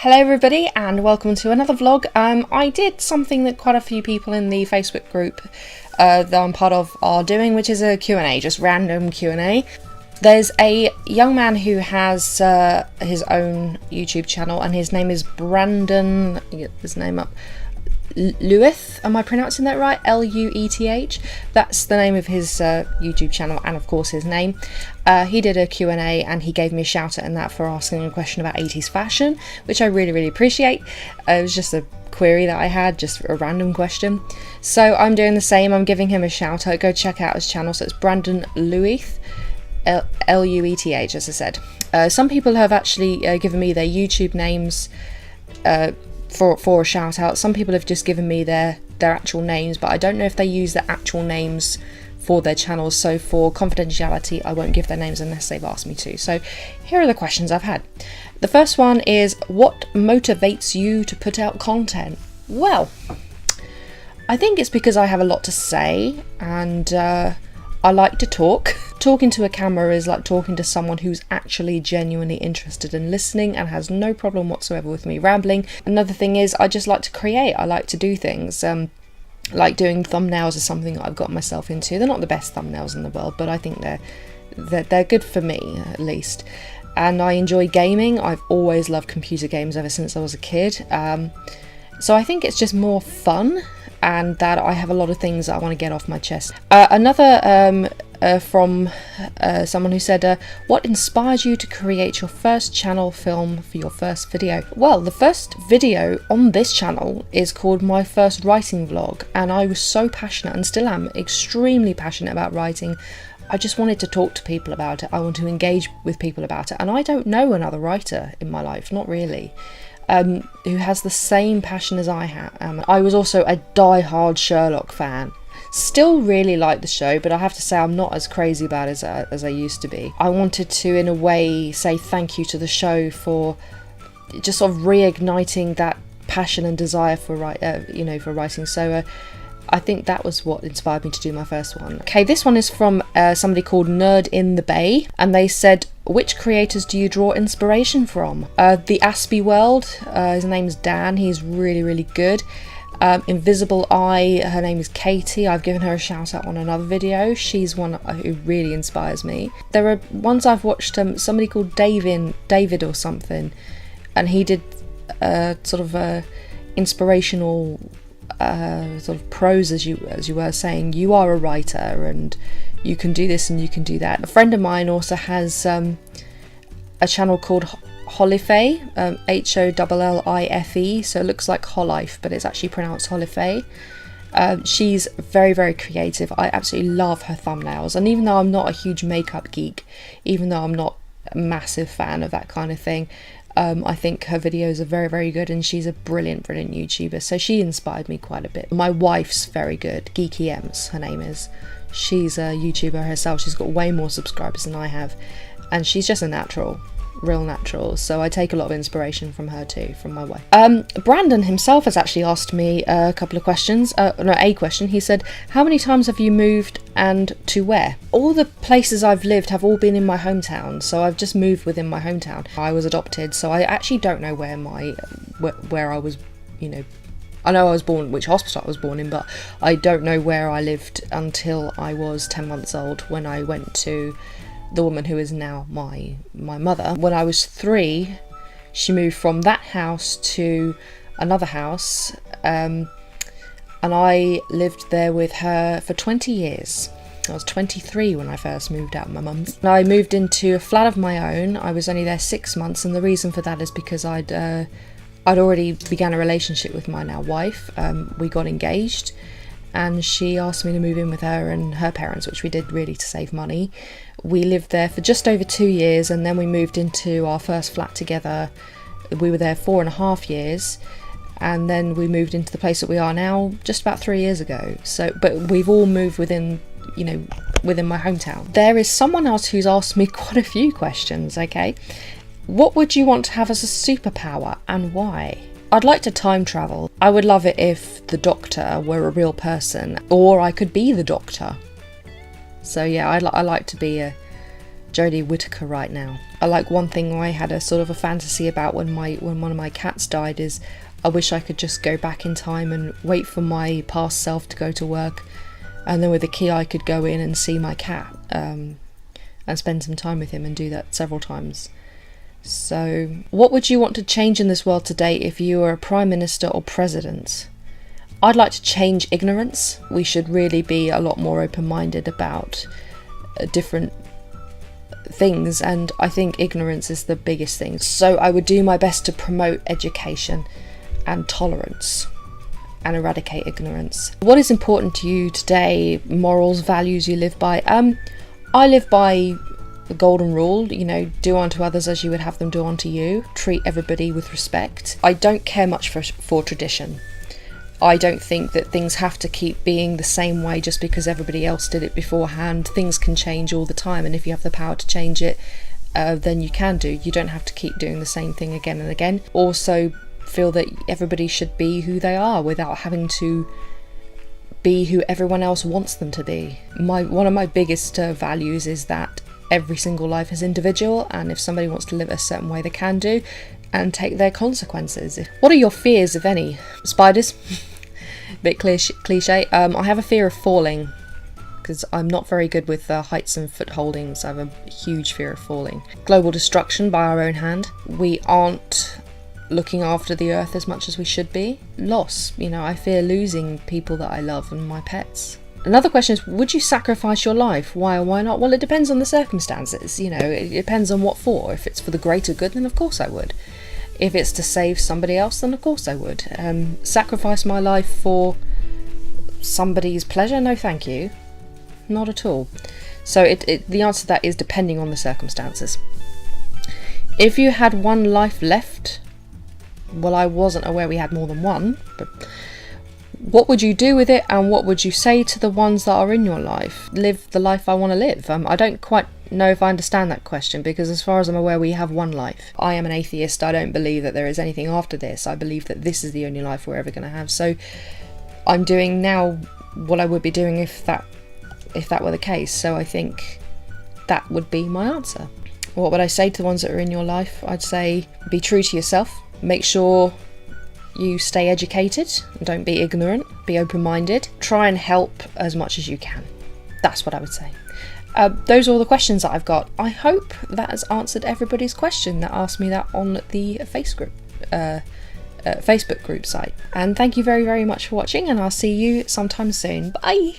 Hello everybody and welcome to another vlog. I did something that quite a few people in the Facebook group that I'm part of are doing, which is a Q&A, just random Q&A. There's a young man who has his own YouTube channel and his name is Brandon, let me get his name up, Lueth, am I pronouncing that right? Lueth. That's the name of his YouTube channel and of course his name. He did a Q&A and he gave me a shout out in that for asking a question about 80s fashion, which I really appreciate. It was just a query that I had, just a random question. So I'm doing the same, I'm giving him a shout out. Go check out his channel. So it's Brandon Lueth, Lueth, as I said. Some people have actually given me their YouTube names for a shout out. Some people have just given me their actual names, but I don't know if they use their actual names for their channels, so for confidentiality I won't give their names unless they've asked me to. So here are the questions I've had. The first one is, what motivates you to put out content? Well, I think it's because I have a lot to say and I like to talk. Talking to a camera is like talking to someone who's actually genuinely interested in listening and has no problem whatsoever with me rambling. Another thing is I just like to create. I like to do things. Like doing thumbnails is something that I've got myself into. They're not the best thumbnails in the world, but I think they're good for me at least. And I enjoy gaming. I've always loved computer games ever since I was a kid. So I think it's just more fun, and that I have a lot of things that I want to get off my chest. Another from someone who said, what inspired you to create your first channel film for your first video? Well, the first video on this channel is called My First Writing Vlog, and I was so passionate and still am extremely passionate about writing. I just wanted to talk to people about it. I want to engage with people about it, and I don't know another writer in my life, not really, who has the same passion as I have. I was also a die-hard Sherlock fan. Still really like the show, but I have to say I'm not as crazy about it as I used to be. I wanted to, in a way, say thank you to the show for just sort of reigniting that passion and desire for writing. So I think that was what inspired me to do my first one. Okay, this one is from somebody called Nerd in the Bay, and they said, which creators do you draw inspiration from? The Aspie World, his name's Dan, he's really good. Invisible Eye, her name is Katie, I've given her a shout out on another video. She's one who really inspires me. There are ones I've watched, somebody called David or something, and he did sort of inspirational sort of prose, as you were saying. You are a writer and you can do this and you can do that. A friend of mine also has a channel called Holife, Hollife, so it looks like Holife, but it's actually pronounced Holife. She's very creative. I absolutely love her thumbnails, and even though I'm not a huge makeup geek, even though I'm not a massive fan of that kind of thing, I think her videos are very good, and she's a brilliant YouTuber, so she inspired me quite a bit. My wife's very good, Geeky Ems, her name is. She's a YouTuber herself. She's got way more subscribers than I have, and she's just a natural, real natural, so I take a lot of inspiration from her too, from my wife. Brandon himself has actually asked me a couple of questions, a question. He said, how many times have you moved and to where? All the places I've lived have all been in my hometown, so I've just moved within my hometown. I was adopted, so I actually don't know where I was, I know I was born, which hospital I was born in, but I don't know where I lived until I was 10 months old, when I went to the woman who is now my mother. When I was 3, she moved from that house to another house, and I lived there with her for 20 years. I was 23 when I first moved out of my mum's. I moved into a flat of my own. I was only there 6 months, and the reason for that is because I'd already began a relationship with my now wife. We got engaged, and she asked me to move in with her and her parents, which we did really to save money. We lived there for just over 2 years, and then we moved into our first flat together. We were there 4.5 years, and then we moved into the place that we are now just about 3 years ago. So, but we've all moved within my hometown. There is someone else who's asked me quite a few questions, okay? What would you want to have as a superpower and why? I'd like to time travel. I would love it if the Doctor were a real person, or I could be the Doctor. So yeah, I like to be Jodie Whittaker right now. I like one thing I had a sort of a fantasy about when one of my cats died is I wish I could just go back in time and wait for my past self to go to work, and then with a key I could go in and see my cat and spend some time with him and do that several times. So what would you want to change in this world today if you were a Prime Minister or President? I'd like to change ignorance. We should really be a lot more open-minded about different things, and I think ignorance is the biggest thing. So I would do my best to promote education and tolerance and eradicate ignorance. What is important to you today? Morals, values you live by? I live by the golden rule, do unto others as you would have them do unto you. Treat everybody with respect. I don't care much for tradition. I don't think that things have to keep being the same way just because everybody else did it beforehand. Things can change all the time, and if you have the power to change it, then you can do. You don't have to keep doing the same thing again and again. Also feel that everybody should be who they are without having to be who everyone else wants them to be. One of my biggest values is that every single life is individual, and if somebody wants to live a certain way, they can do, and take their consequences. What are your fears, if any? Spiders? Bit cliche. I have a fear of falling because I'm not very good with heights and footholdings. I have a huge fear of falling. Global destruction by our own hand. We aren't looking after the earth as much as we should be. Loss. I fear losing people that I love and my pets. Another question is, would you sacrifice your life? Why or why not? Well, it depends on the circumstances. It depends on what for. If it's for the greater good, then of course I would. If it's to save somebody else, then of course I would. Sacrifice my life for somebody's pleasure? No, thank you. Not at all. So the answer to that is depending on the circumstances. If you had one life left, well, I wasn't aware we had more than one, but what would you do with it, and what would you say to the ones that are in your life? Live the life I want to live. I don't quite know if I understand that question, because as far as I'm aware, we have one life. I am an atheist. I don't believe that there is anything after this. I believe that this is the only life we're ever going to have. So I'm doing now what I would be doing if that were the case. So I think that would be my answer. What would I say to the ones that are in your life? I'd say be true to yourself. Make sure you stay educated, don't be ignorant, be open-minded, try and help as much as you can. That's what I would say. Those are all the questions that I've got. I hope that has answered everybody's question that asked me that on the Facebook group site. And thank you very, very much for watching, and I'll see you sometime soon. Bye!